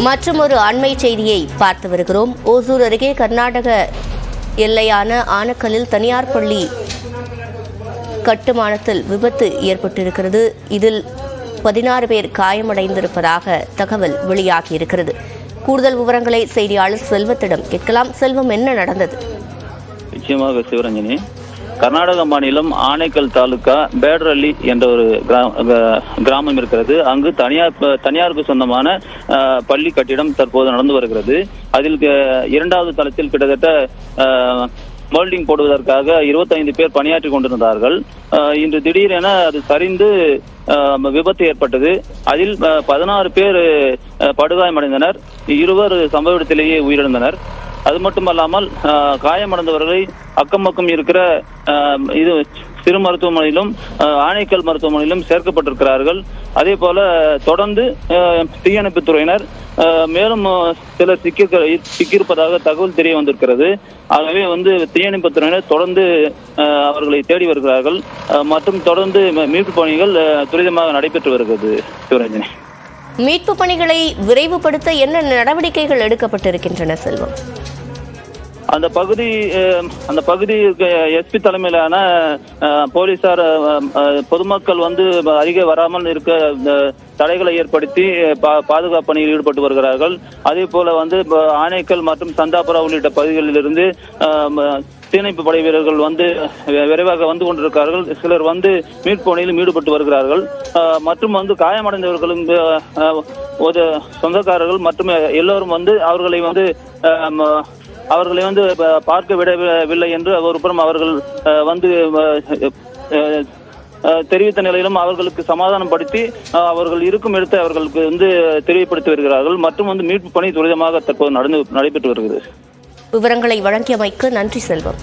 மற்றொரு அண்மை செய்தியை பார்த்து வருகிறோம். ஓசூர் அருகே கர்நாடக எல்லையான ஆனக்கல்லில் தனியார் பள்ளி கட்டுமானத்தில் விபத்து ஏற்பட்டிருக்கிறது. இதில் 16 பேர் காயமடைந்திருப்பதாக தகவல் வெளியாகியிருக்கிறது. கூடுதல் விவரங்களை செய்தியாளர் செல்வத்திடம் கேட்கலாம். செல்வம், என்ன நடந்தது? நிச்சயமாக சிவரஞ்சனி, கர்நாடக மாநிலம் ஆனைக்கல் தாலுகா பேடரள்ளி என்ற ஒரு கிராமம் இருக்கிறது. அங்கு தனியாருக்கு சொந்தமான பள்ளி கட்டிடம் தற்போது நடந்து வருகிறது. அதில் இரண்டாவது தளத்தில் கிட்டத்தட்ட வெல்டிங் போடுவதற்காக 25 பேர் பணியாற்றி கொண்டிருந்தார்கள். இன்று திடீரென அது சரிந்து விபத்து ஏற்பட்டது. அதில் 16 பேர் படுகாயமடைந்தனர். 20 சம்பவ இடத்திலேயே உயிரிழந்தனர். அது மட்டுமல்லாமல் காயமடைந்தவர்களை அக்கம் பக்கம் இருக்கிற சிறு மருத்துவமனையிலும் ஆனைக்கல் மருத்துவமனையிலும் சேர்க்கப்பட்டிருக்கிறார்கள். அதே போல தொடர்ந்து தீயணைப்புத் துறையினர் மேலும் சிலர் சிக்கியிருப்பதாக தகவல் தெரிய வந்திருக்கிறது. ஆகவே தீயணைப்புத் துறையினர் தொடர்ந்து அவர்களை தேடி வருகிறார்கள். மற்றும் தொடர்ந்து மீட்பு பணிகள் துரிதமாக நடைபெற்று வருகிறது. சிவரஞ்சனி, மீட்பு பணிகளை விரைவுபடுத்த என்ன நடவடிக்கைகள் எடுக்கப்பட்டிருக்கின்றன செல்வம்? அந்த பகுதி எஸ்பி தலைமையிலான போலீசார் பொதுமக்கள் அருகே வராமல் இருக்க தடைகளை ஏற்படுத்தி பாதுகாப்பு பணியில் ஈடுபட்டு வருகிறார்கள். அதே போல ஆனைக்கல் மற்றும் சந்தாபுரா உள்ளிட்ட பகுதிகளிலிருந்து தீயணைப்பு படை வீரர்கள் விரைவாக வந்து கொண்டிருக்கிறார்கள். சிலர் மீட்பு பணியிலும் ஈடுபட்டு வருகிறார்கள். மற்றும் காயமடைந்தவர்களும் சொந்தக்காரர்கள் மற்றும் எல்லோரும் அவர்களை பார்க்க விடவில்லை என்று ஒருபுறம் அவர்கள் தெரிவித்த நிலையிலும் அவர்களுக்கு சமாதானம் படுத்தி அவர்கள் இருக்கும் இடத்தை அவர்களுக்கு தெரியப்படுத்தி வருகிறார்கள். மற்றும் மீட்பு பணி துரிதமாக தற்போது நடைபெற்று வருகிறது. விவரங்களை வழங்கியமைக்கு நன்றி செல்வம்.